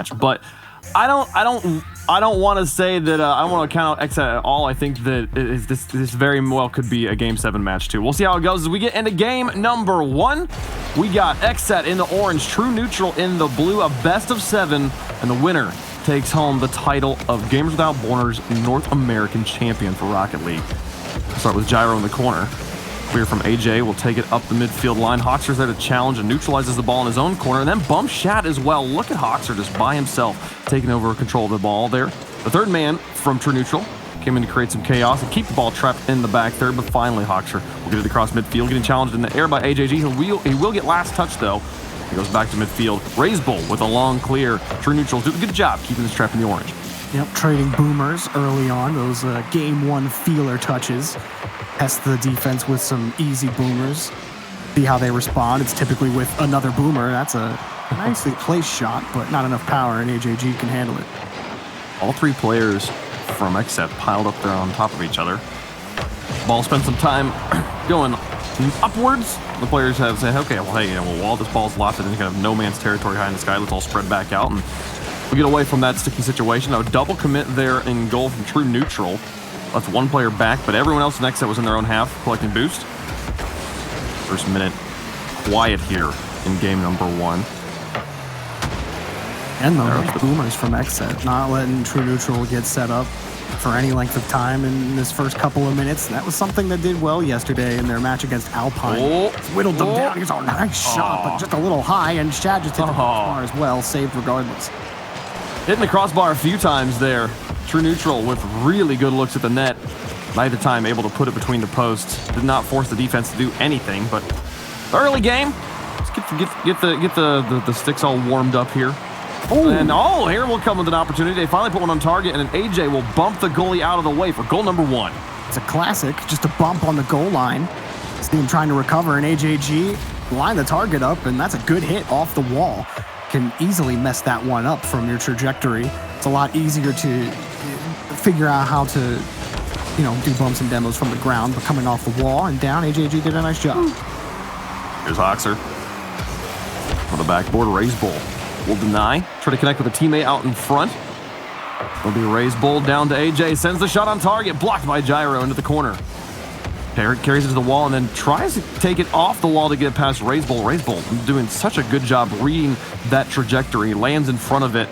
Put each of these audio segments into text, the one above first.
match, but I don't want to say that I don't want to count out XSET at all. I think that this very well could be a Game 7 match too. We'll see how it goes as we get into game number 1. We got XSET in the orange, True Neutral in the blue, a best of 7, and the winner takes home the title of Gamers Without Borders North American Champion for Rocket League. We'll start with Gyro in the corner. Clear from AJ will take it up the midfield line. Hoxer's there to challenge and neutralizes the ball in his own corner, and then bumps Shad as well. Look at Hoxer just by himself taking over control of the ball there. The third man from True Neutral came in to create some chaos and keep the ball trapped in the back third, but finally Hoxer will get it across midfield, getting challenged in the air by AJG. He will get last touch though. He goes back to midfield. Raise Bull with a long clear. True Neutral do a good job keeping this trap in the orange. Yep, trading boomers early on, those game 1 feeler touches. Test the defense with some easy boomers. See how they respond. It's typically with another boomer. That's a nicely placed shot, but not enough power, and AJG can handle it. All 3 players from XSET piled up there on top of each other. Ball spent some time going upwards. The players have said, okay, well, hey, while this ball's lofted in kind of no man's territory high in the sky, let's all spread back out and we get away from that sticky situation. A double commit there in goal from True Neutral. Left one player back, but everyone else in XSET was in their own half, collecting boost. First minute quiet here in game number 1. And the boomers from XSET, not letting True Neutral get set up for any length of time in this first couple of minutes. That was something that did well yesterday in their match against Alpine. Whittled them down. He's a nice shot, but just a little high, and Shad just hit the crossbar as well, saved regardless. Hitting the crossbar a few times there. True Neutral with really good looks at the net. Neither time able to put it between the posts. Did not force the defense to do anything, but early game. Let's get the sticks all warmed up here. Ooh. And here will come with an opportunity. They finally put one on target, and an AJ will bump the goalie out of the way for goal number 1. It's a classic, just a bump on the goal line. See him trying to recover, and AJG line the target up, and that's a good hit off the wall. Can easily mess that one up from your trajectory. It's a lot easier to figure out how to, do bumps and demos from the ground, but coming off the wall and down, AJG did a nice job. Here's Hoxer. On the backboard, Raise Bull will deny. Try to connect with a teammate out in front. It'll be Raise Bull down to AJ. Sends the shot on target. Blocked by Gyro into the corner. Carries it to the wall and then tries to take it off the wall to get it past Raise Bull. Raise Bull doing such a good job reading that trajectory. Lands in front of it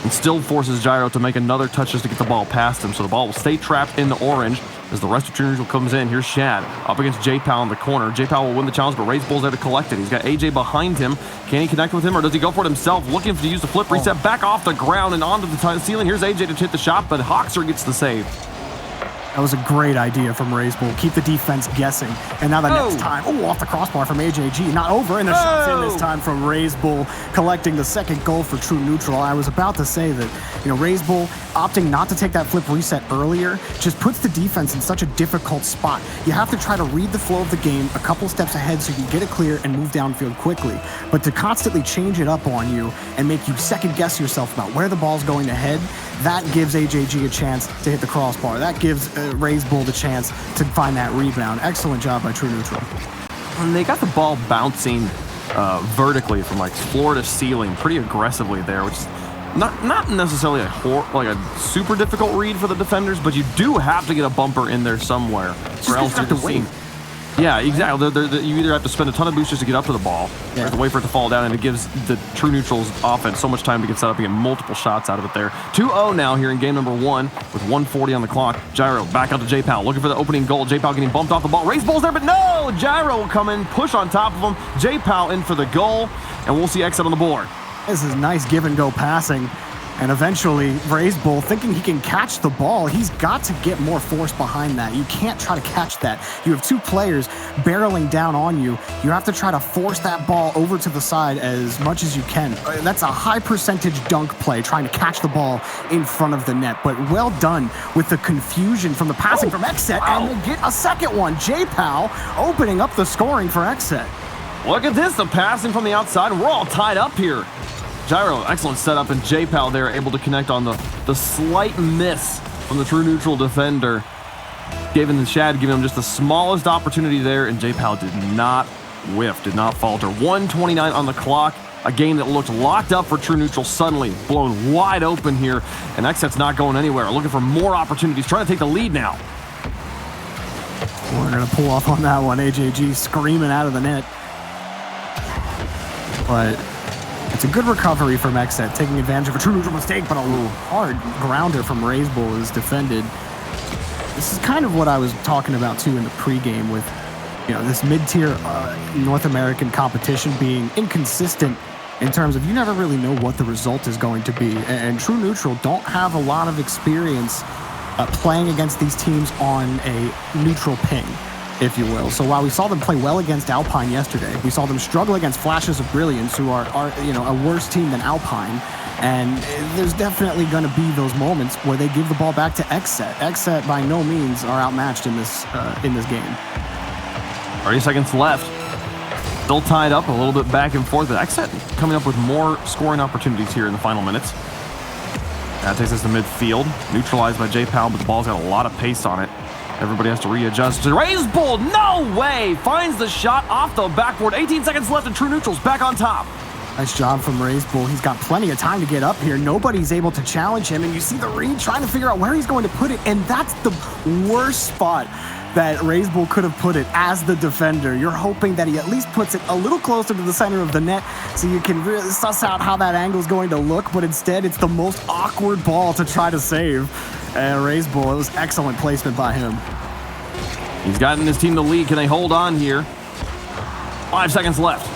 and still forces Gyro to make another touch just to get the ball past him. So the ball will stay trapped in the orange as the rest of True Neutral comes in. Here's Shad up against J-Pow in the corner. J-Pow will win the challenge, but Raise Bull's there to collect it. He's got AJ behind him. Can he connect with him, or does he go for it himself? Looking to use the flip reset back off the ground and onto the ceiling. Here's AJ to hit the shot, but Hoxer gets the save. That was a great idea from Raise Bull. Keep the defense guessing. And now the next time, off the crossbar from AJG. Not over, and the shot's in this time from Raise Bull, collecting the second goal for True Neutral. I was about to say that, Raise Bull opting not to take that flip reset earlier just puts the defense in such a difficult spot. You have to try to read the flow of the game a couple steps ahead so you can get it clear and move downfield quickly. But to constantly change it up on you and make you second guess yourself about where the ball's going to head, that gives AJG a chance to hit the crossbar. That gives Raise Bull the chance to find that rebound. Excellent job by True Neutral. And they got the ball bouncing vertically from floor to ceiling pretty aggressively there, which is not necessarily a super difficult read for the defenders, but you do have to get a bumper in there somewhere, or else you're just waiting. Yeah, exactly. You either have to spend a ton of boost just to get up to the ball, or you have to wait for it to fall down, and it gives the True Neutral's offense so much time to get set up and get multiple shots out of it there. 2-0 now here in game number 1 with 1:40 on the clock. Gyro back out to J-Pow, looking for the opening goal. J-Pow getting bumped off the ball. Raise Bull's there, but no! Gyro will come in, push on top of him. J-Pow in for the goal, and we'll see XSET on the board. This is nice give-and-go passing. And eventually, Raise Bull, thinking he can catch the ball, he's got to get more force behind that. You can't try to catch that. You have 2 players barreling down on you. You have to try to force that ball over to the side as much as you can. That's a high percentage dunk play, trying to catch the ball in front of the net. But well done with the confusion from the passing from XSET, and they get a second one. J-Pow opening up the scoring for XSET. Look at this, the passing from the outside. We're all tied up here. Gyro, excellent setup, and J-Pow there able to connect on the slight miss from the True Neutral defender. Giving him just the smallest opportunity there, and J-Pow did not whiff, did not falter. 1:29 on the clock. A game that looked locked up for True Neutral suddenly blown wide open here, and XSET's not going anywhere. Looking for more opportunities, trying to take the lead now. We're going to pull off on that one. AJG screaming out of the net. But it's a good recovery from XSET, taking advantage of a True Neutral mistake, but a hard grounder from Razebull is defended. This is kind of what I was talking about, too, in the pregame with, this mid-tier North American competition being inconsistent in terms of you never really know what the result is going to be. And True Neutral don't have a lot of experience playing against these teams on a neutral ping, if you will. So while we saw them play well against Alpine yesterday, we saw them struggle against Flashes of Brilliance, who are a worse team than Alpine. And there's definitely going to be those moments where they give the ball back to XSET. XSET by no means are outmatched in this game. 30 seconds left. Still tied up, a little bit back and forth. But XSET coming up with more scoring opportunities here in the final minutes. That takes us to midfield. Neutralized by J-Pal, but the ball's got a lot of pace on it. Everybody has to readjust. Razebull, no way! Finds the shot off the backboard. 18 seconds left and True Neutral's back on top. Nice job from Razebull. He's got plenty of time to get up here. Nobody's able to challenge him, and you see the read trying to figure out where he's going to put it, and that's the worst spot that Razebull could have put it as the defender. You're hoping that he at least puts it a little closer to the center of the net so you can really suss out how that angle is going to look, but instead it's the most awkward ball to try to save. And Razebull, it was excellent placement by him. He's gotten his team the lead. Can they hold on here? 5 seconds left.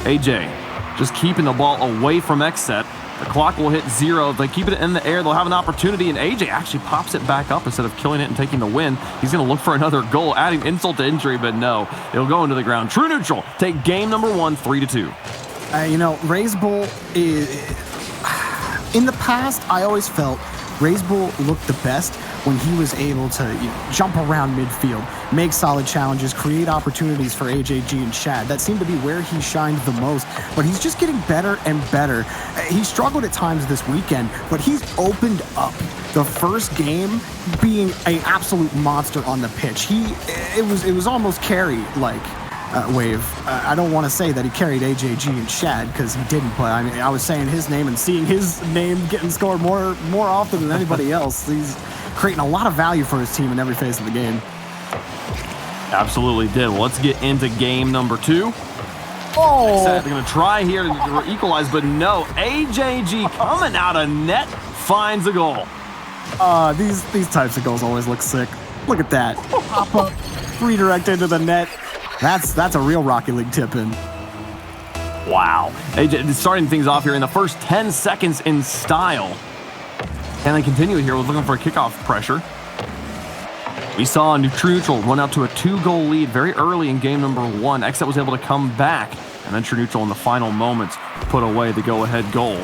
AJ just keeping the ball away from XSET. The clock will hit 0. If they keep it in the air, they'll have an opportunity, and AJ actually pops it back up instead of killing it and taking the win. He's going to look for another goal, adding insult to injury, but no, it'll go into the ground. True Neutral take game number 1, 3-2. Razebull is... In the past, I always felt Razebull looked the best when he was able to jump around midfield, make solid challenges, create opportunities for AJG and Shad. That seemed to be where he shined the most, but he's just getting better and better. He struggled at times this weekend, but he's opened up. The first game being an absolute monster on the pitch. It was almost carry-like. Wave. I don't want to say that he carried AJG and Shad because he didn't, but I was saying his name and seeing his name getting scored more often than anybody else. He's creating a lot of value for his team in every phase of the game. Absolutely did. Well, let's get into game number 2. Oh! They're going to try here to equalize, but no. AJG coming out of net finds a goal. These types of goals always look sick. Look at that. Pop up, redirect into the net. That's a real Rocket League tip-in. Wow. AJ starting things off here in the first 10 seconds in style. And they continue here with looking for a kickoff pressure. We saw True Neutral run out to a 2-goal lead very early in game number 1. XSET was able to come back, and then True Neutral in the final moments put away the go-ahead goal.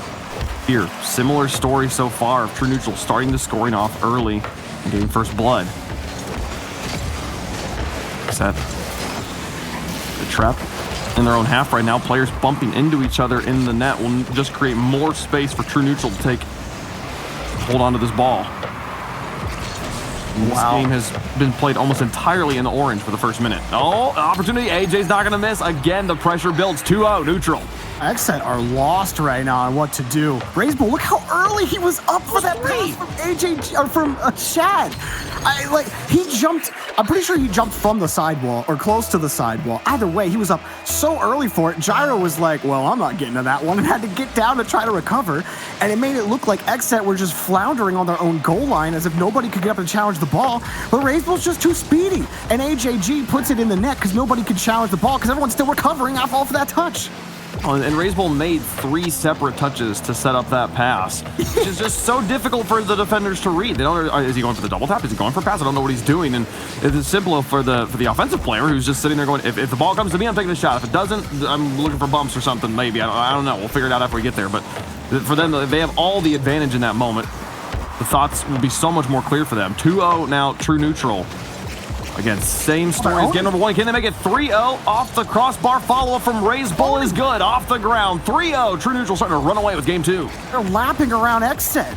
Here, similar story so far of True Neutral starting the scoring off early and getting first blood. XSET. The trap in their own half right now. Players bumping into each other in the net will just create more space for True Neutral to hold on to this ball. This game has been played almost entirely in the orange for the first minute. Oh, opportunity. AJ's not going to miss. Again, the pressure builds. 2-0 Neutral. XSET are lost right now on what to do. Razebull, look how early he was up for that pass from AJ or from Shad. He jumped. I'm pretty sure he jumped from the sidewall or close to the sidewall. Either way, he was up so early for it. Gyro was like, well, I'm not getting to that one, and had to get down to try to recover. And it made it look like XSET were just floundering on their own goal line as if nobody could get up and challenge the ball. But Razebull's just too speedy. And AJG puts it in the net because nobody could challenge the ball because everyone's still recovering off of that touch. Oh, and Razebull made 3 separate touches to set up that pass, which is just so difficult for the defenders to read. They don't. Is he going for the double tap? Is he going for a pass? I don't know what he's doing. And it's simple for the offensive player who's just sitting there going, if the ball comes to me, I'm taking a shot. If it doesn't, I'm looking for bumps or something. Maybe I don't know. We'll figure it out after we get there. But for them, they have all the advantage in that moment. The thoughts will be so much more clear for them. 2-0 now. True Neutral. Again, same story as game number 1. Can they make it 3-0? Off the crossbar. Follow-up from Razebull is good. Off the ground. 3-0. True Neutral starting to run away with game 2. They're lapping around XSET.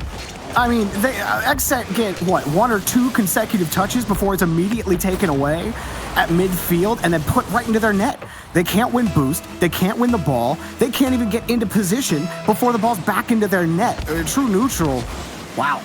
I mean, XSET get, what, 1 or 2 consecutive touches before it's immediately taken away at midfield and then put right into their net. They can't win boost. They can't win the ball. They can't even get into position before the ball's back into their net. True neutral, wow.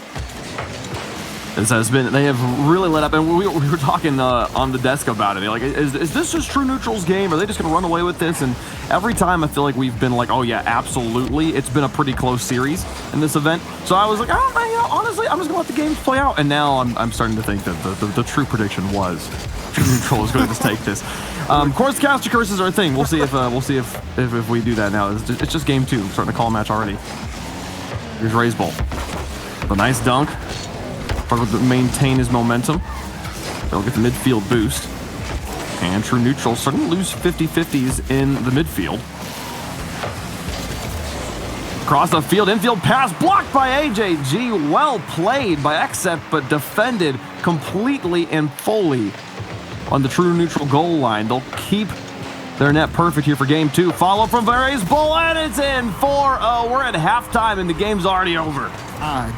This has been, they have really let up, and we were talking on the desk about it. Like, is this just True Neutral's game? Are they just going to run away with this? And every time I feel like we've been like, oh yeah, absolutely. It's been a pretty close series in this event. So I was like, honestly, I'm just going to let the games play out. And now I'm starting to think that the true prediction was True Neutral is going to just take this. Of course, caster curses are a thing. We'll see if we do that now. It's just game 2. I'm starting to call a match already. Here's Raisebowl. A nice dunk. To maintain his momentum. They'll get the midfield boost. And True Neutral starting to lose 50-50s in the midfield. Across the field, infield pass blocked by AJG. Well played by XSET, but defended completely and fully on the True Neutral goal line. They'll keep their net perfect here for game 2. Follow from Raisebowl, and it's in 4-0. We're at halftime, and the game's already over.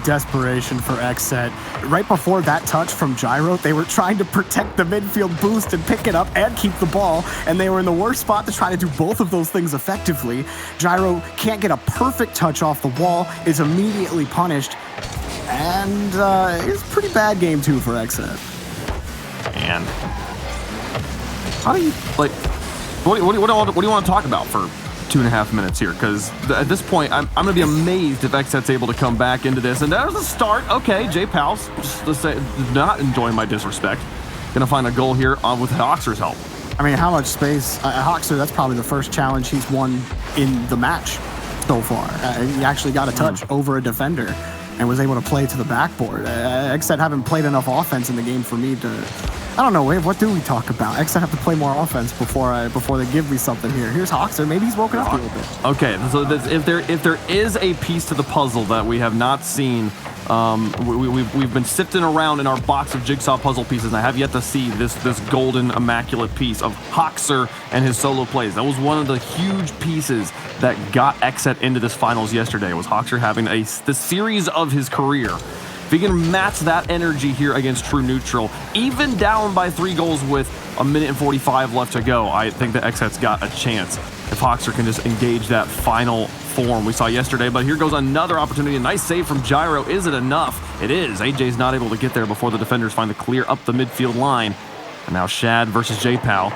Desperation for XSET. Right before that touch from Gyro, they were trying to protect the midfield boost and pick it up and keep the ball, and they were in the worst spot to try to do both of those things effectively. Gyro can't get a perfect touch off the wall, is immediately punished, and it's a pretty bad game 2 for XSET. And how do you, like, what do you want to talk about for 2.5 minutes here? Because at this point, I'm going to be amazed if XSET's able to come back into this. And there's a start. Okay, J Pals, just to say, not enjoying my disrespect. Going to find a goal here with Hoxer's help. I mean, how much space? Hoxer, that's probably the first challenge he's won in the match so far. He actually got a touch over a defender and was able to play to the backboard. XSET haven't played enough offense in the game for me to... I don't know, Wave, what do we talk about? XSET have to play more offense before they give me something here. Here's Hoxer. Maybe he's woken up a little bit. Okay, so if there is a piece to the puzzle that we have not seen, we've been sifting around in our box of jigsaw puzzle pieces, and I have yet to see this golden immaculate piece of Hoxer and his solo plays. That was one of the huge pieces that got XSET into this finals yesterday, was Hoxer having the series of his career. If he can match that energy here against True Neutral, even down by 3 goals with 1:45 left to go, I think that XSET's got a chance if Hoxer can just engage that final form we saw yesterday. But here goes another opportunity. A nice save from Gyro. Is it enough? It is. AJ's not able to get there before the defenders find the clear up the midfield line. And now Shad versus J-Pal.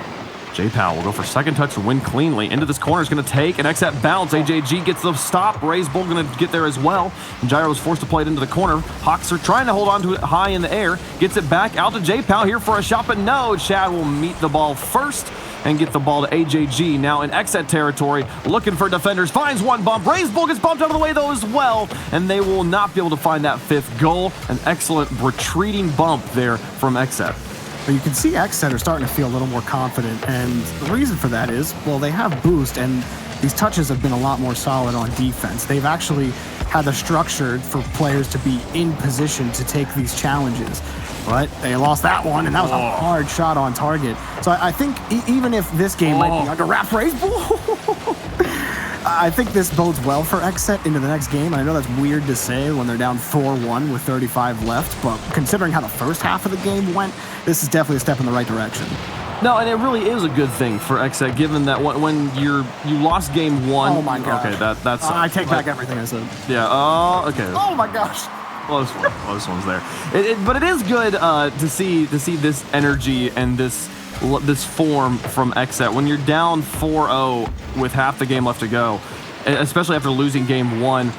J-Pal will go for second touch and win cleanly. Into this corner is going to take an XSET bounce. AJG gets the stop. Raisebowl going to get there as well. And Gyro was forced to play it into the corner. Hoxer trying to hold on to it high in the air. Gets it back out to J-Pal here for a shot, but no. Shad will meet the ball first and get the ball to AJG. Now in XSET territory, looking for defenders. Finds one bump. Raisebowl gets bumped out of the way though as well. And they will not be able to find that 5th goal. An excellent retreating bump there from XSET. But you can see XSET are starting to feel a little more confident, and the reason for that is, well, they have boost, and these touches have been a lot more solid on defense. They've actually had the structure for players to be in position to take these challenges. But they lost that one, and that was a hard shot on target. So I think even if this game might be under wrap Raisebowl, I think this bodes well for XSET into the next game. And I know that's weird to say when they're down 4-1 with 35 left, but considering how the first half of the game went, this is definitely a step in the right direction. No, and it really is a good thing for XSET, given that when you lost game 1. Oh my gosh. Okay, that's. I take back everything I said. Yeah. Okay. Oh my gosh. Close one's there. But it is good to see this energy and this form from XSET when you're down 4-0 with half the game left to go, especially after losing game 1.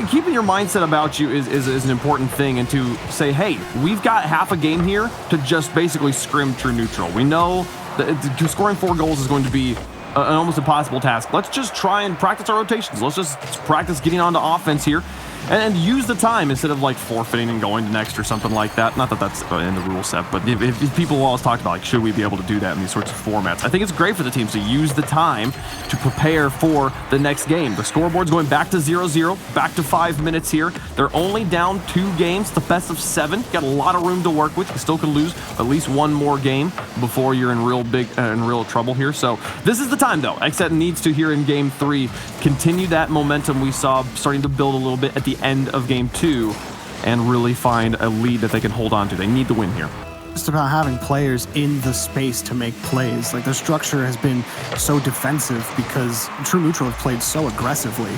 Keeping your mindset about you is an important thing, and to say, hey, we've got half a game here to just basically scrim True Neutral. We know that scoring 4 goals is going to be an almost impossible task. Let's just try and practice our rotations. Let's just practice getting onto offense here and use the time instead of like forfeiting and going to next or something like that. Not that that's in the rule set, but if people always talked about, like, should we be able to do that in these sorts of formats? I think it's great for the teams to use the time to prepare for the next game. The scoreboard's going back to 0-0, back to 5 minutes here. They're only down 2 games, the best of 7. Got a lot of room to work with. You still could lose at least 1 more game before you're in real trouble here. So this is the time, though. XSET needs to, here in game 3, continue that momentum we saw starting to build a little bit at the end of game 2 and really find a lead that they can hold on to. They need the win here. Just about having players in the space to make plays. Like, their structure has been so defensive because True Neutral have played so aggressively,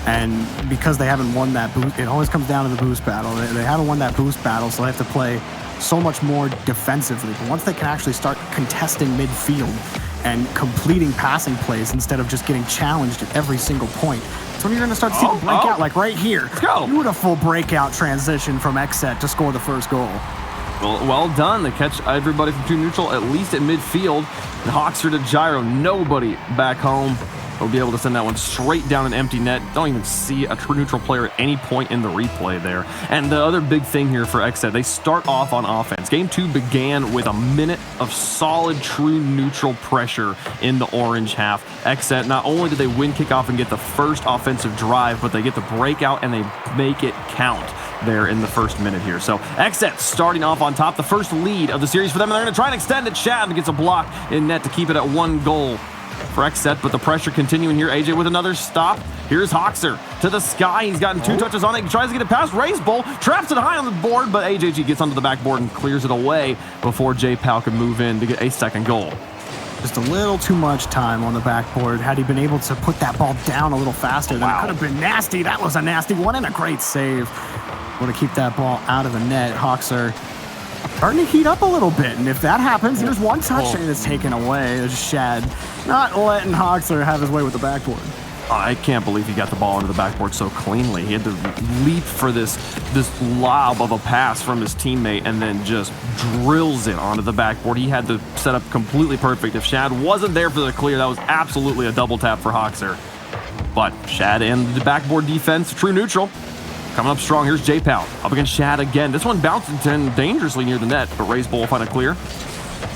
and because they haven't won that boost, it always comes down to the boost battle. They haven't won that boost battle, so they have to play so much more defensively. But once they can actually start contesting midfield and completing passing plays instead of just getting challenged at every single point, that's when you're going to start to see the breakout, like right here. Let's go. Beautiful breakout transition from XSET to score the first goal. Well done. They catch everybody from True Neutral, at least at midfield. And Hoxer to Gyro. Nobody back home will be able to send that one straight down an empty net. Don't even see a True Neutral player at any point in the replay there. And the other big thing here for XSET, they start off on offense. Game 2 began with a minute of solid True Neutral pressure in the orange half. XSET, not only did they win kickoff and get the first offensive drive, but they get the breakout and they make it count there in the first minute here. So XSET starting off on top, the first lead of the series for them, and they're going to try and extend it. Shad gets a block in net to keep it at 1 goal for XSET, but the pressure continuing here. AJ with another stop. Here's Hoxer to the sky. He's gotten 2 touches on it. He tries to get it past Race Bull, traps it high on the board, but AJG gets onto the backboard and clears it away before J Powell can move in to get a second goal. Just a little too much time on the backboard. Had he been able to put that ball down a little faster, then it could have been nasty. That was a nasty one and a great save. Want to keep that ball out of the net. Hoxer starting to heat up a little bit, and if that happens, there's one touch and it's taken away. There's Shad not letting Hoxer have his way with the backboard. I can't believe he got the ball into the backboard so cleanly. He had to leap for this lob of a pass from his teammate and then just drills it onto the backboard. He had the setup completely perfect. If Shad wasn't there for the clear, that was absolutely a double tap for Hoxer. But Shad and the backboard defense, True Neutral, coming up strong. Here's J Powell up against Shad again. This one bouncing dangerously near the net, but Raise Bull will find a clear.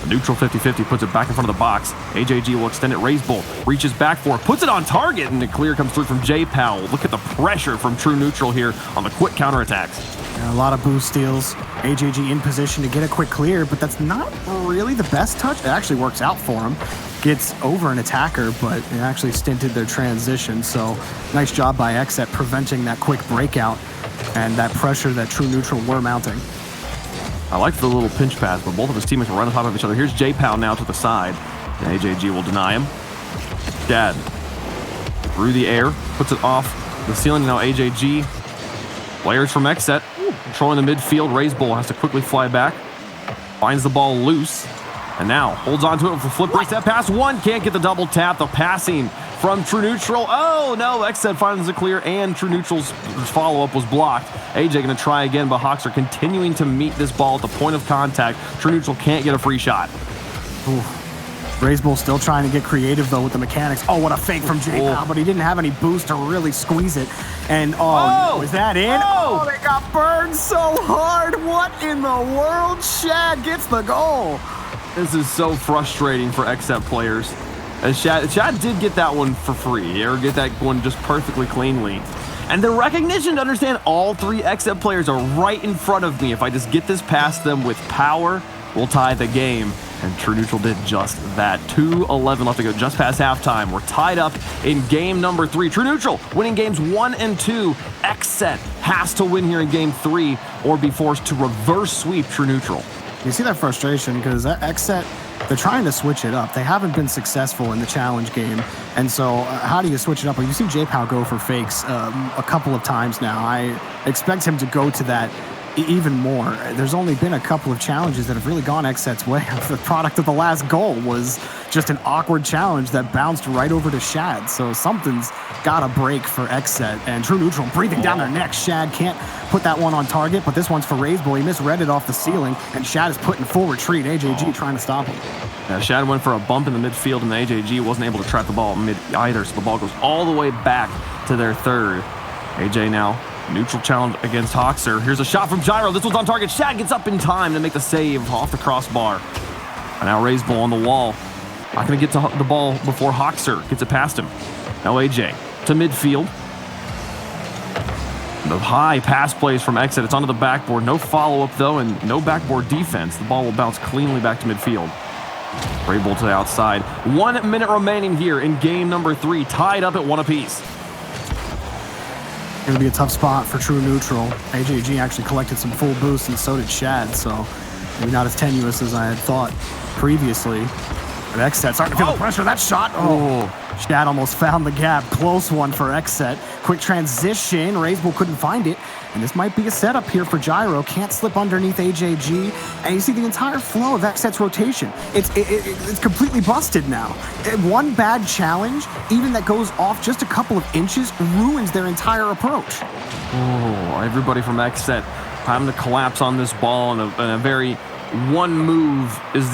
The neutral 50-50 puts it back in front of the box. AJG will extend it. Raise Bull reaches back for it, puts it on target, and the clear comes through from J Powell. Look at the pressure from True Neutral here on the quick counterattacks. A lot of boost steals. AJG in position to get a quick clear, but that's not really the best touch. It actually works out for him. Gets over an attacker, but it actually stinted their transition. So nice job by XSET preventing that quick breakout and that pressure that True Neutral were mounting. I like the little pinch pass, but both of his teammates were right on top of each other. Here's J Powell now to the side, and AJG will deny him. Dad through the air, puts it off the ceiling. Now AJG, players from XSET, controlling the midfield. Raise Bull has to quickly fly back, finds the ball loose, and now holds on to it for flip reset pass. One can't get the double tap. The passing from True Neutral. Oh no, XSET finds the clear, and True Neutral's follow-up was blocked. AJ gonna try again, but Hoxer continuing to meet this ball at the point of contact. True Neutral can't get a free shot. Raise Bull still trying to get creative though with the mechanics. Oh, what a fake from J Powell, but he didn't have any boost to really squeeze it. And no, is that in? Oh, they got burned so hard. What in the world? Shad gets the goal. This is so frustrating for XSET players. As Shad did get that one for free, or get that one just perfectly cleanly. And the recognition to understand all 3 XSET players are right in front of me. If I just get this past them with power, we'll tie the game. And True Neutral did just that. 2:11 left to go, just past halftime. We're tied up in game number 3. True Neutral winning games 1 and 2. XSET has to win here in game 3 or be forced to reverse sweep True Neutral. You see that frustration because XSET, they're trying to switch it up. They haven't been successful in the challenge game. And so how do you switch it up? Well, you see J Powell go for fakes a couple of times now. I expect him to go to that even more. There's only been a couple of challenges that have really gone XSET's way. The product of the last goal was just an awkward challenge that bounced right over to Shad. So something's got to break for XSET. And True Neutral breathing down their neck. Shad can't put that one on target, but this one's for Raise Bull. He misread it off the ceiling, and Shad is put in full retreat. AJG trying to stop him. Yeah, Shad went for a bump in the midfield, and the AJG wasn't able to trap the ball mid either, so the ball goes all the way back to their third. AJ now neutral challenge against Hoxer. Here's a shot from Gyro. This one's on target. Shad gets up in time to make the save off the crossbar. And now Raise Bull on the wall. Not going to get to the ball before Hoxer gets it past him. Now AJ to midfield. The high pass plays from XSET. It's onto the backboard. No follow-up, though, and no backboard defense. The ball will bounce cleanly back to midfield. Raise Bull to the outside. 1 minute remaining here in game number 3. Tied up at 1 apiece. Gonna be a tough spot for true neutral. AJG actually collected some full boosts, and so did Shad, so maybe not as tenuous as I had thought previously. But XSET starting to feel the pressure. That shot. Oh, Shad almost found the gap. Close one for XSET. Quick transition. Razebull couldn't find it. And this might be a setup here for Gyro. Can't slip underneath AJG. And you see the entire flow of XSET's rotation. It's completely busted now. One bad challenge, even that goes off just a couple of inches, ruins their entire approach. Oh, everybody from XSET having to collapse on this ball in a very one move is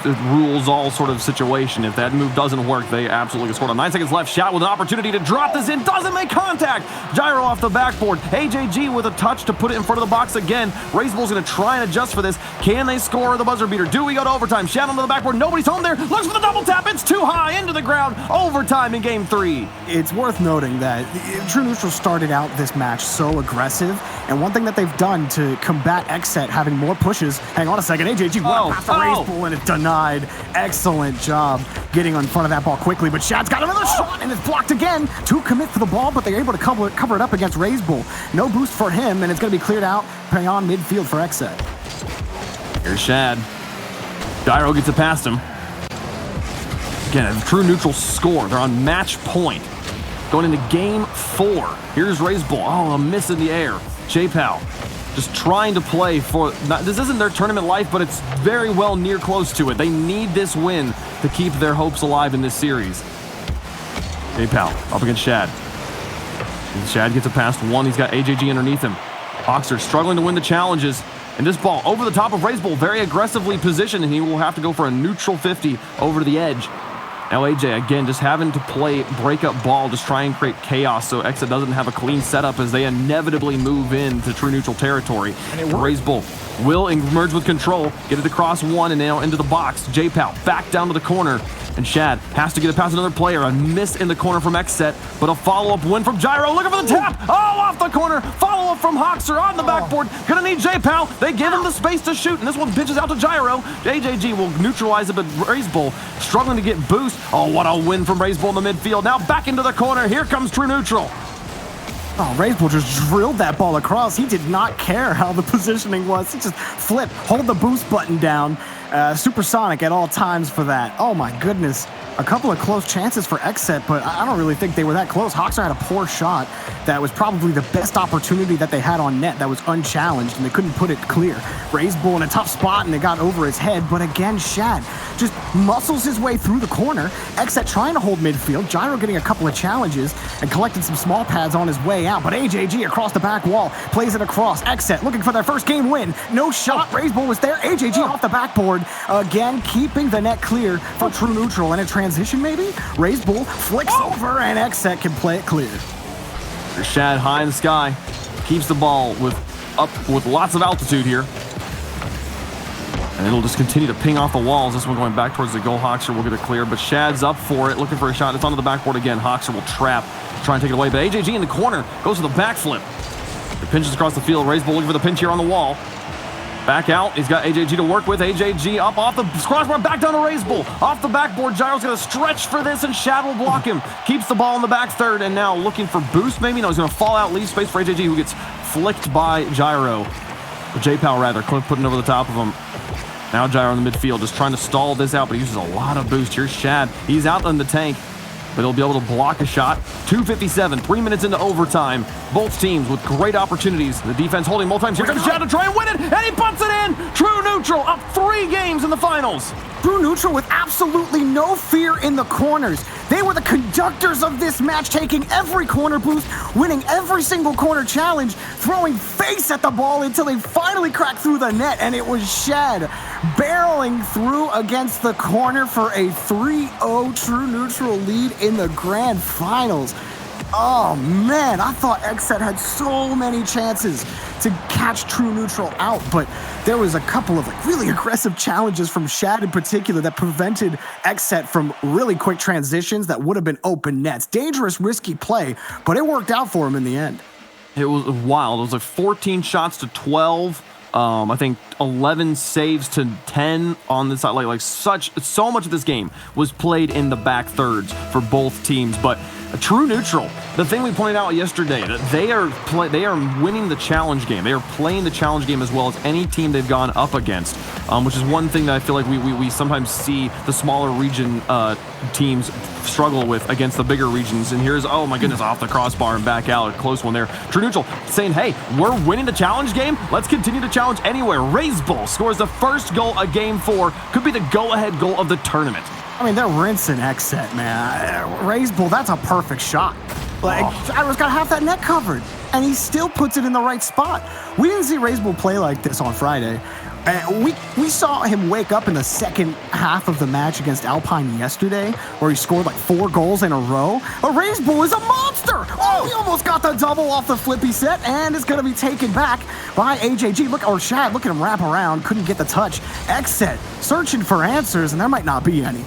the rules all sort of situation. If that move doesn't work, they absolutely scored on 9 seconds left. Shot with an opportunity to drop this in, doesn't make contact. Gyro off the backboard. AJG with a touch to put it in front of the box again. Razebull's going to try and adjust for this. Can they score the buzzer beater? Do we go to overtime? Shad onto the backboard. Nobody's home there. Looks for the double tap. It's too high into the ground. Overtime in game 3. It's worth noting that True Neutral started out this match so aggressive, and one thing that they've done to combat XSET having more pushes. Hang on a second. AJG went past the Razebull, and it's denied. Excellent job getting in front of that ball quickly, but Shad's got another shot, and it's blocked again. 2 commit for the ball, but they're able to cover it up against Razebull. No boost for him, and it's going to be cleared out beyond midfield for XSET. Here's Shad. Gyro gets it past him. Again, a true neutral score. They're on match point. Going into game 4. Here's Razebull. Oh, a miss in the air. J-Pal just trying to play for, this isn't their tournament life, but it's very well near close to it. They need this win to keep their hopes alive in this series. J-Pal up against Shad. And Shad gets a past 1. He's got AJG underneath him. Hoxer struggling to win the challenges. And this ball over the top of Razebull, very aggressively positioned, and he will have to go for a neutral 50 over to the edge. Now AJ, again, just having to play breakup ball, just try and create chaos so XSET doesn't have a clean setup as they inevitably move into true neutral territory. Razebull will emerge with control, get it across 1 and now into the box. J-Pal back down to the corner, and Shad has to get it past another player. A miss in the corner from XSET, but a follow-up win from Gyro. Looking for the tap. Oh, off the corner. Follow-up from Hoxer on the backboard. Gonna need J-Pal. They give him the space to shoot, and this one pitches out to Gyro. AJG will neutralize it, but Razebull struggling to get boost. Oh, what a win from Razebull in the midfield. Now back into the corner. Here comes True Neutral. Oh, Razebull just drilled that ball across. He did not care how the positioning was. He just flipped, hold the boost button down. Supersonic at all times for that. Oh my goodness. A couple of close chances for XSET, but I don't really think they were that close. Hoxer had a poor shot that was probably the best opportunity that they had on net that was unchallenged, and they couldn't put it clear. Razebull in a tough spot, and it got over his head, but again, Shad just muscles his way through the corner. XSET trying to hold midfield. Gyro getting a couple of challenges and collecting some small pads on his way out, but AJG across the back wall, plays it across. XSET looking for their first game win. No shot. Razebull was there. AJG off the backboard. Again, keeping the net clear for True Neutral, and a transition maybe? Razebull flicks over, and XSET can play it clear. Shad high in the sky, keeps the ball with lots of altitude here. And it'll just continue to ping off the walls. This one going back towards the goal. Hoxer will get it clear, but Shad's up for it, looking for a shot. It's onto the backboard again. Hoxer will trap, try and take it away, but AJG in the corner goes for the backflip. It pinches across the field. Razebull looking for the pinch here on the wall. Back out. He's got AJG to work with. AJG up off the crossbar, back down to Razebull. Off the backboard. Gyro's going to stretch for this, and Shad will block him. Keeps the ball in the back third, and now looking for boost maybe. No, he's going to fall out, leave space for AJG, who gets flicked by Gyro. Or J-Pal, rather. Cliff putting over the top of him. Now Gyro in the midfield, just trying to stall this out, but he uses a lot of boost. Here's Shad. He's out in the tank, but he'll be able to block a shot. 2:57, 3 minutes into overtime. Both teams with great opportunities. The defense holding multiple times. Here comes Shad to try and win it, and he puts it in! True Neutral up 3 games in the finals. True Neutral with absolutely no fear in the corners. They were the conductors of this match, taking every corner boost, winning every single corner challenge, throwing face at the ball until they finally cracked through the net, and it was Shad barreling through against the corner for a 3-0 True Neutral lead in the grand finals. Oh man, I thought XSET had so many chances to catch True Neutral out, but there was a couple of really aggressive challenges from Shad in particular that prevented XSET from really quick transitions that would have been open nets. Dangerous, risky play, but it worked out for him in the end. It was wild. It was like 14 shots to 12. I think 11 saves to 10 on this side. So much of this game was played in the back thirds for both teams, but a True Neutral the thing we pointed out yesterday, that they are winning the challenge game. They are playing the challenge game as well as any team they've gone up against, which is one thing that I feel like we sometimes see the smaller region teams struggle with against the bigger regions. And here's, oh my goodness, off the crossbar and back out, a close one there. True Neutral saying, hey, we're winning the challenge game. Let's continue to challenge anywhere. Raise Bull scores the first goal of Game 4. Could be the go-ahead goal of the tournament. I mean, they're rinsing XSET, man. Raise Bull, that's a perfect shot. Like, Gyro's got half that net covered, and he still puts it in the right spot. We didn't see Raise Bull play like this on Friday. We saw him wake up in the second half of the match against Alpine yesterday, where he scored like 4 goals in a row. But Raise Bull is a monster! Oh, he almost got the double off the flippy set, and it's going to be taken back by AJG. Look, or Shad, look at him wrap around, couldn't get the touch. XSET searching for answers, and there might not be any.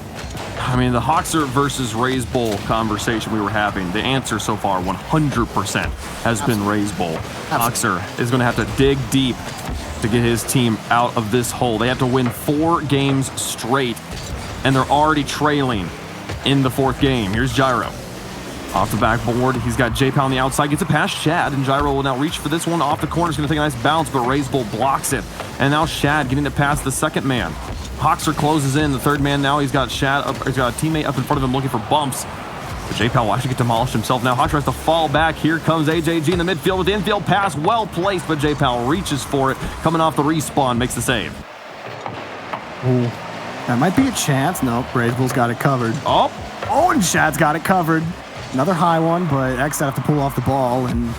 I mean, the Hoxer versus Raise Bull conversation we were having, the answer so far 100% has been Raise Bull. Hoxer is going to have to dig deep to get his team out of this hole. They have to win 4 games straight, and they're already trailing in the 4th game. Here's Gyro. Off the backboard, he's got J-Pow on the outside, gets it past Shad, and Gyro will now reach for this one off the corner. He's going to take a nice bounce, but Raise Bull blocks it. And now Shad getting it past the second man. Hoxer closes in, the third man now. He's got Shad up, he's got a teammate up in front of him looking for bumps. But J-Pow will actually get demolished himself now. Hoxer has to fall back. Here comes AJG in the midfield with the infield pass. Well placed, but J-Pow reaches for it. Coming off the respawn, makes the save. Ooh, that might be a chance. Nope, Raise Bull's got it covered. Oh, and Shad's got it covered. Another high one, but XSET have to pull off the ball, and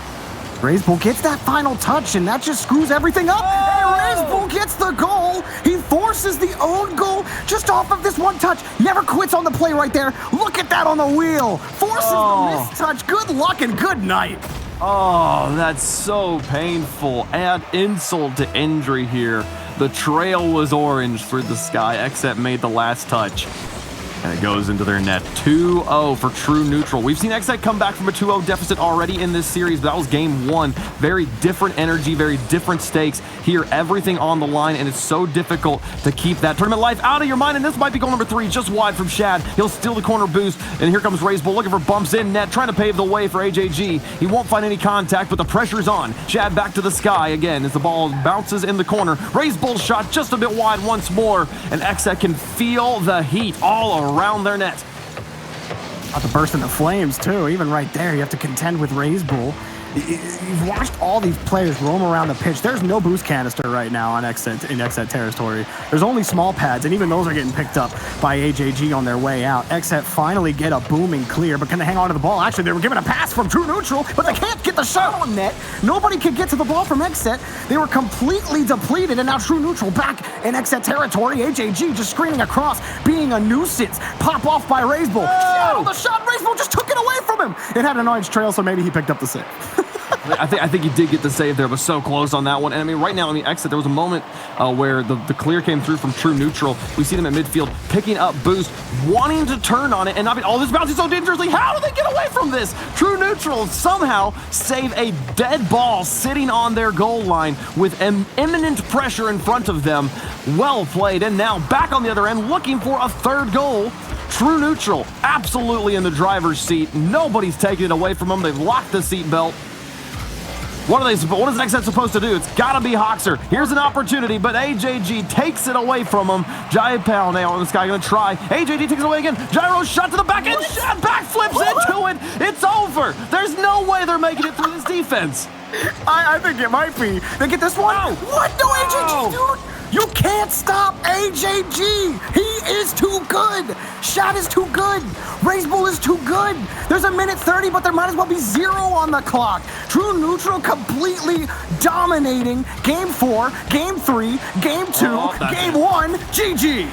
Raise Bull gets that final touch, and that just screws everything up. And Raise Bull gets the goal. He forces the own goal just off of this one touch. Never quits on the play right there. Look at that on the wheel. Forces the missed touch. Good luck and good night. Oh, that's so painful. Add insult to injury here. The trail was orange for the Sky. XSET made the last touch. And it goes into their net. 2-0 for True Neutral. We've seen XSET come back from a 2-0 deficit already in this series, but that was game 1. Very different energy, very different stakes. Here, everything on the line, and it's so difficult to keep that tournament life out of your mind. And this might be goal number 3, just wide from Shad. He'll steal the corner boost, and here comes Raise Bull looking for bumps in net, trying to pave the way for AJG. He won't find any contact, but the pressure's on. Shad back to the Sky again as the ball bounces in the corner. Raise Bull's shot just a bit wide once more, and XSET can feel the heat all around their net. About to burst into flames too. Even right there, you have to contend with Raise Bull. You've watched all these players roam around the pitch. There's no boost canister right now on XSET territory. There's only small pads, and even those are getting picked up by AJG on their way out. XSET finally get a booming clear, but can they hang on to the ball? Actually, they were given a pass from True Neutral, but they can't get the shot on net. Nobody could get to the ball from XSET. They were completely depleted, and now True Neutral back in XSET territory. AJG just screaming across, being a nuisance. Pop off by Raise Bull. Oh, the shot, Raise Bull just took it away from him. It had an orange trail, so maybe he picked up the save. I think he did get the save there, but so close on that one. And I mean, right now, XSET, there was a moment where the clear came through from True Neutral. We see them at midfield picking up boost, wanting to turn on it, and not be, oh, this bounces so dangerously. How do they get away from this? True Neutral somehow save a dead ball sitting on their goal line with imminent pressure in front of them. Well played, and now back on the other end, looking for a 3rd goal. True Neutral absolutely in the driver's seat. Nobody's taking it away from them. They've locked the seatbelt. What is XSET supposed to do? It's got to be Hoxer. Here's an opportunity, but AJG takes it away from him. J-Pow now on this guy going to try. AJG takes it away again. Gyro's shot to the back end. Shad backflips into it. It's over. There's no way they're making it through this defense. I think it might be. They get this one. Oh. What? No, AJG, dude. You can't stop AJG. He is too good. Shad is too good. Raise Bull is too good. There's a minute 30, but there might as well be 0 on the clock. True Neutral completely dominating Game 4, Game 3, Game 2, Game 1. GG.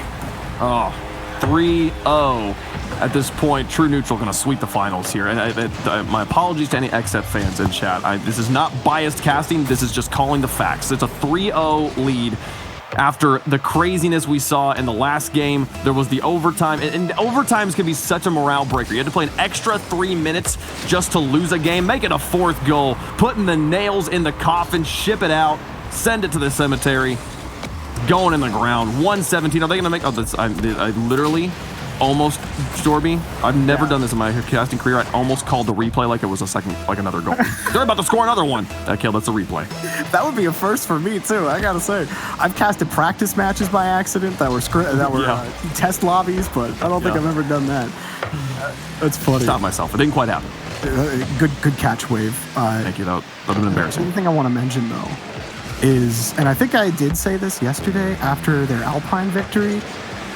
Oh, 3-0. At this point, True Neutral going to sweep the finals here. And my apologies to any XSET fans in chat. This is not biased casting. This is just calling the facts. It's a 3-0 lead. After the craziness we saw in the last game, there was the overtime, and overtimes can be such a morale breaker. You had to play an extra 3 minutes just to lose a game, make it a 4th goal, putting the nails in the coffin, ship it out, send it to the cemetery, going in the ground. 117. Are they going to make? Oh, I literally almost, Jorby, I've never done this in my casting career. I almost called the replay like it was another goal. They're about to score another one. Okay, that's a replay. That would be a first for me too. I gotta say, I've casted practice matches by accident that were test lobbies, but I don't think I've ever done that. That's funny. Stop myself. It didn't quite happen. Good catch, Wave. Thank you. That would have been embarrassing. The thing I want to mention though is, and I think I did say this yesterday after their Alpine victory,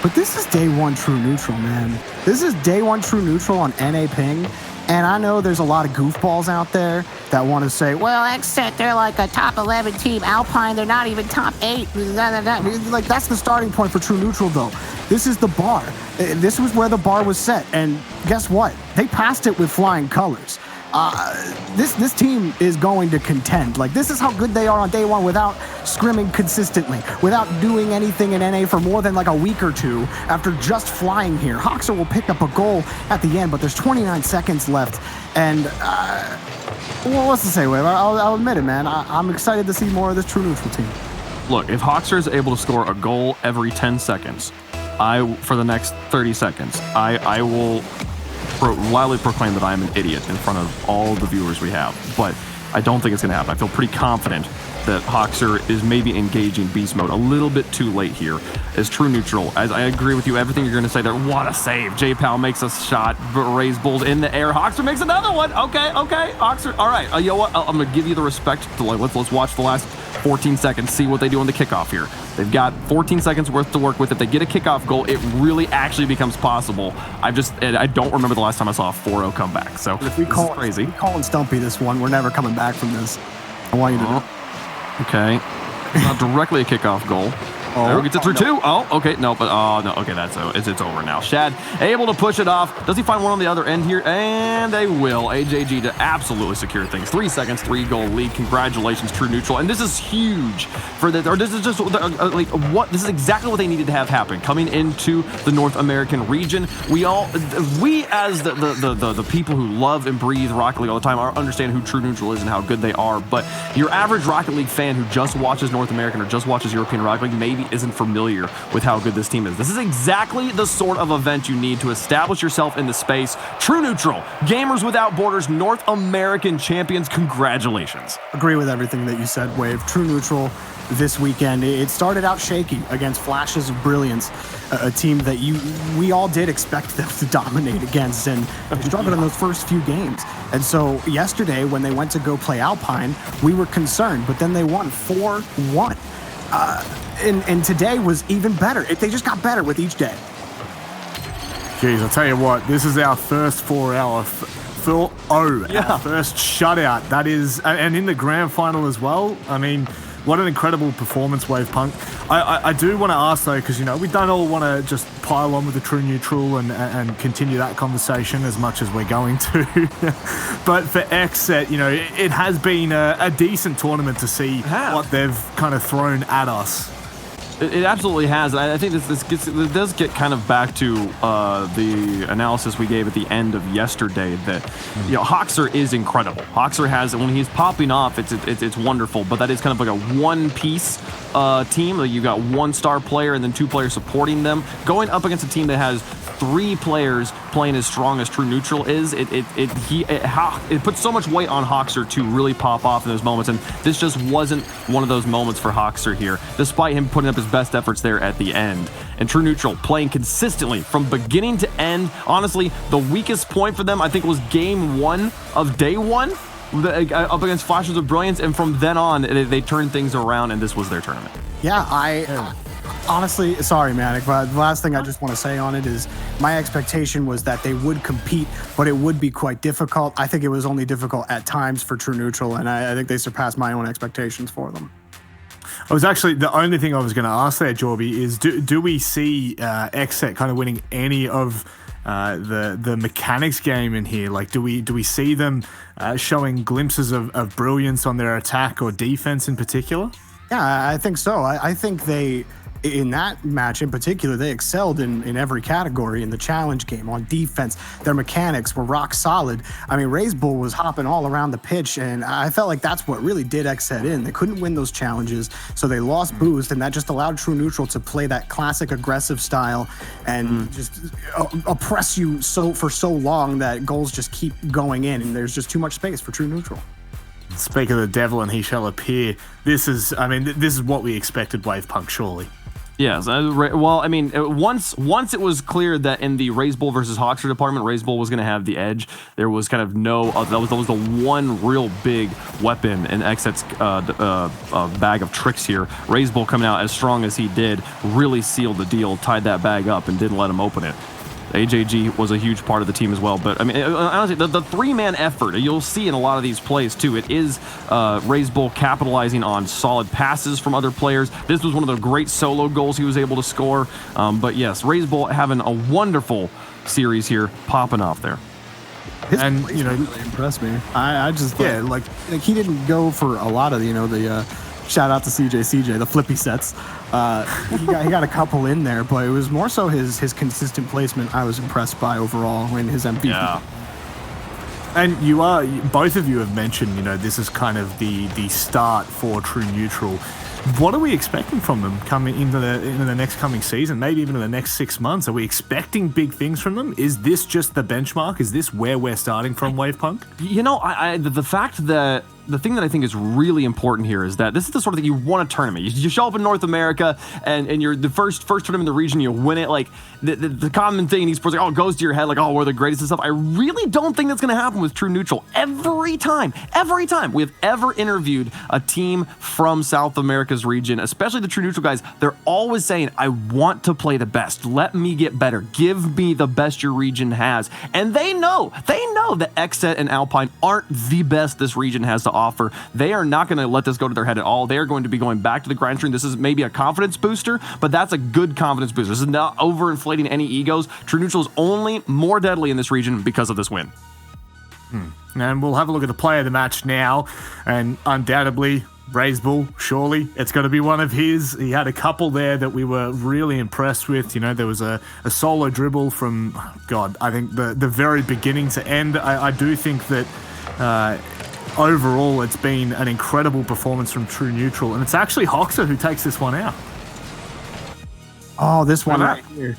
but this is day one true neutral, man. This is day one true neutral on NA ping. And I know there's a lot of goofballs out there that want to say, well, XSET, they're like a top 11 team. Alpine, they're not even top 8. Like, that's the starting point for true neutral, though. This is the bar. This was where the bar was set. And guess what? They passed it with flying colors. This team is going to contend. Like, this is how good they are on day one without scrimming consistently, without doing anything in NA for more than like a week or two after just flying here. Hoxer will pick up a goal at the end, but there's 29 seconds left. And, well, what's to say, Wave? I'll admit it, man. I'm excited to see more of this true neutral team. Look, if Hoxer is able to score a goal every 10 seconds, for the next 30 seconds, I will loudly proclaim that I am an idiot in front of all the viewers we have, but I don't think it's going to happen. I feel pretty confident that Hoxer is maybe engaging beast mode a little bit too late here as true neutral. As I agree with you, everything you're going to say there. What a save. J-Pal makes a shot, but Raise Bulls in the air. Hoxer makes another one. Okay. Hoxer. All right. You know what? I'm going to give you the respect to let's watch the last 14 seconds, see what they do on the kickoff here. They've got 14 seconds worth to work with. If they get a kickoff goal, it really actually becomes possible. I don't remember the last time I saw a 4-0 comeback. So if we call crazy. If we call Stumpy this one, we're never coming back from this. I want you to know. Okay. It's not directly a kickoff goal. There, gets it through two. Oh, okay. No, but no. Okay, it's over now. Shad able to push it off. Does he find one on the other end here? And they will. AJG to absolutely secure things. 3 seconds, 3-goal lead. Congratulations, true neutral. And this is huge for the. Or this is just like what? This is exactly what they needed to have happen coming into the North American region. We as the people who love and breathe Rocket League all the time understand who true neutral is and how good they are. But your average Rocket League fan who just watches North American or just watches European Rocket League maybe isn't familiar with how good this team is. This is exactly the sort of event you need to establish yourself in the space. True neutral, Gamers Without Borders, North American champions. Congratulations. Agree with everything that you said, Wave. True neutral this weekend. It started out shaky against flashes of brilliance, a team that we all did expect them to dominate against, and they struggled in those first few games. And so yesterday, when they went to go play Alpine, we were concerned, but then they won 4-1. And today was even better. They just got better with each day. Geez, I'll tell you what, this is our first 4-hour our first shutout. That is, and in the grand final as well. I mean, what an incredible performance, Wave Punk. I do want to ask though, because we don't all want to just pile on with the true neutral and continue that conversation as much as we're going to. But for XSET, it has been a decent tournament to see what they've kind of thrown at us. It absolutely has. I think this does get kind of back to the analysis we gave at the end of yesterday that Hoxer is incredible. Hoxer has, when he's popping off, it's wonderful. But that is kind of like a one-piece team. Like you got one star player and then 2 players supporting them. Going up against a team that has 3 players playing as strong as true neutral is, it puts so much weight on Hoxer to really pop off in those moments, and this just wasn't one of those moments for Hoxer here, despite him putting up his best efforts there at the end. And true neutral playing consistently from beginning to end. Honestly, the weakest point for them, I think, was game 1 of day 1 up against Flashes of Brilliance, and from then on they turned things around, and this was their tournament. Honestly, sorry, Manic, but the last thing I just want to say on it is my expectation was that they would compete, but it would be quite difficult. I think it was only difficult at times for true neutral, and I think they surpassed my own expectations for them. I was actually, the only thing I was going to ask there, Jorby, is do we see XSET kind of winning any of the mechanics game in here? Like, do we see them showing glimpses of brilliance on their attack or defense in particular? Yeah, I think so. I think in that match in particular, they excelled in every category in the challenge game, on defense. Their mechanics were rock solid. I mean, Raise Bull was hopping all around the pitch, and I felt like that's what really did XSET in. They couldn't win those challenges, so they lost boost, and that just allowed True Neutral to play that classic aggressive style and just oppress you for so long that goals just keep going in, and there's just too much space for True Neutral. Speak of the devil and he shall appear. This is what we expected Wavepunk, surely. Yes. Well, I mean, once it was clear that in the Raise Bull versus Hawkster department, Raise Bull was going to have the edge, there was kind of no, that was the one real big weapon in XSET's bag of tricks here. Raise Bull coming out as strong as he did really sealed the deal, tied that bag up, and didn't let him open it. AJG was a huge part of the team as well. But, I mean, honestly, the three-man effort, you'll see in a lot of these plays, too. It is Raise Bull capitalizing on solid passes from other players. This was one of the great solo goals he was able to score. But, yes, Raise Bull having a wonderful series here, popping off there. His really impressed me. I just like he didn't go for a lot of the shout out to CJ, the flippy sets. He got a couple in there, but it was more so his consistent placement I was impressed by overall in his MVP. Yeah. And both of you have mentioned, this is kind of the start for True Neutral. What are we expecting from them coming into the next coming season, maybe even in the next 6 months? Are we expecting big things from them? Is this just the benchmark? Is this where we're starting from, Wavepunk? The fact that the thing that I think is really important here is that this is the sort of thing you want a tournament. You show up in North America and you're the first tournament in the region, you win it. Like the common thing in esports, like, it goes to your head, like, we're the greatest and stuff. I really don't think that's going to happen with True Neutral. Every time we have ever interviewed a team from South America's region, especially the True Neutral guys, they're always saying, I want to play the best. Let me get better. Give me the best your region has. And they know that XSET and Alpine aren't the best this region has to offer. They are not going to let this go to their head at all. They are going to be going back to the grind stream. This is maybe a confidence booster, but that's a good confidence booster. This is not overinflating any egos. True Neutral is only more deadly in this region because of this win. And we'll have a look at the player of the match now, and undoubtedly Raise Bull, surely it's going to be one of his. He had a couple there that we were really impressed with. There was a solo dribble from, I think the very beginning to end. I do think that overall it's been an incredible performance from True Neutral, and it's actually Hoxer who takes this one out. Oh, this one right here.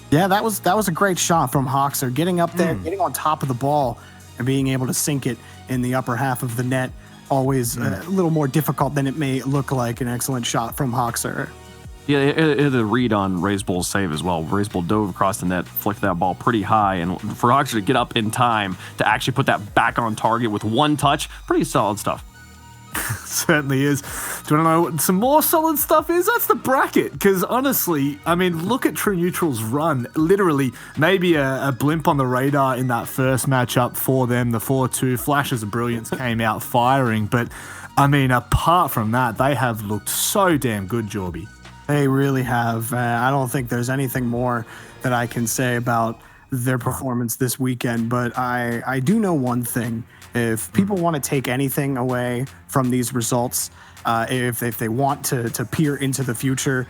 Yeah, that was a great shot from Hoxer, getting up there, getting on top of the ball, and being able to sink it in the upper half of the net. Always a little more difficult than it may look like. An excellent shot from Hoxer. Yeah, it had a read on Raise Bull's save as well. Raise Bull dove across the net, flicked that ball pretty high, and for Hoxer to get up in time to actually put that back on target with one touch, pretty solid stuff. Certainly is. Do you want to know what some more solid stuff is? That's the bracket. Because honestly, I mean, look at True Neutral's run. Literally, maybe a blimp on the radar in that first matchup for them. The 4-2 flashes of brilliance came out firing. But, I mean, apart from that, they have looked so damn good, Jorby. They really have. I don't think there's anything more that I can say about their performance this weekend. But I do know one thing. If people want to take anything away from these results, if they want to peer into the future,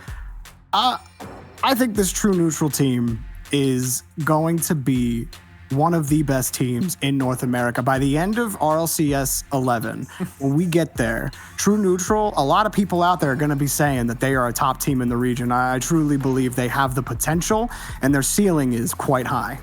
I think this True Neutral team is going to be one of the best teams in North America. By the end of RLCS 11, when we get there, True Neutral, a lot of people out there are going to be saying that they are a top team in the region. I truly believe they have the potential, and their ceiling is quite high.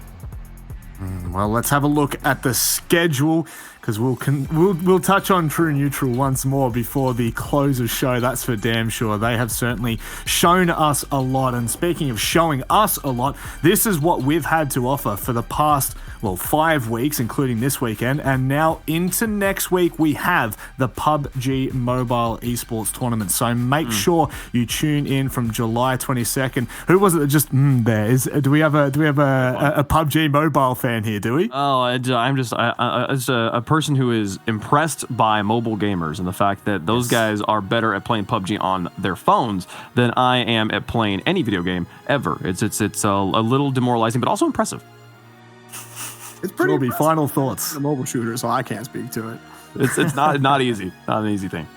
Well, let's have a look at the schedule, because we'll touch on True Neutral once more before the close of show. That's for damn sure. They have certainly shown us a lot. And speaking of showing us a lot, this is what we've had to offer for the past, 5 weeks, including this weekend. And now into next week, we have the PUBG Mobile Esports Tournament. So make sure you tune in from July 22nd. Who was it that just there? Do we have a PUBG Mobile fan here, do we? Oh, I'm just a person who is impressed by mobile gamers and the fact that those guys are better at playing PUBG on their phones than I am at playing any video game ever. It's a little demoralizing, but also impressive. It's pretty impressive. Final thoughts. The mobile shooter, so I can't speak to it. It's not easy. Not an easy thing.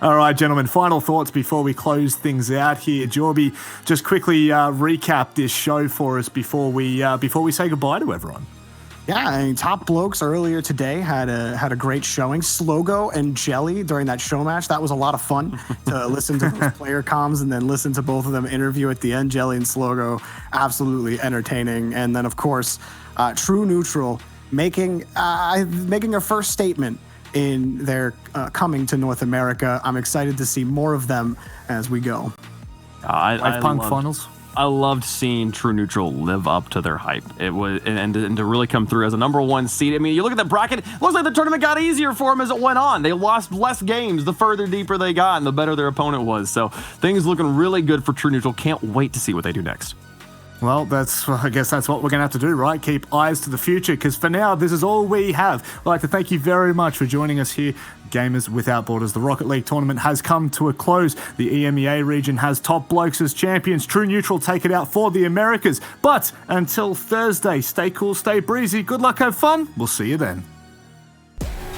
All right, gentlemen, final thoughts before we close things out here. Jorby, just quickly recap this show for us before we say goodbye to everyone. Yeah, I mean, Top Blokes earlier today had a great showing. Slogo and Jelly during that show match, that was a lot of fun to listen to those player comms and then listen to both of them interview at the end. Jelly and Slogo, absolutely entertaining. And then, of course, True Neutral making a first statement in their coming to North America. I'm excited to see more of them as we go. Punk finals. I loved seeing True Neutral live up to their hype. It was and to really come through as a #1 seed. I mean, you look at the bracket, it looks like the tournament got easier for them as it went on. They lost less games the further deeper they got and the better their opponent was. So things looking really good for True Neutral. Can't wait to see what they do next. Well, I guess that's what we're going to have to do, right? Keep eyes to the future, because for now, this is all we have. I'd like to thank you very much for joining us here, Gamers Without Borders. The Rocket League tournament has come to a close. The EMEA region has Top Blokes as champions. True Neutral take it out for the Americas. But until Thursday, stay cool, stay breezy. Good luck, have fun. We'll see you then.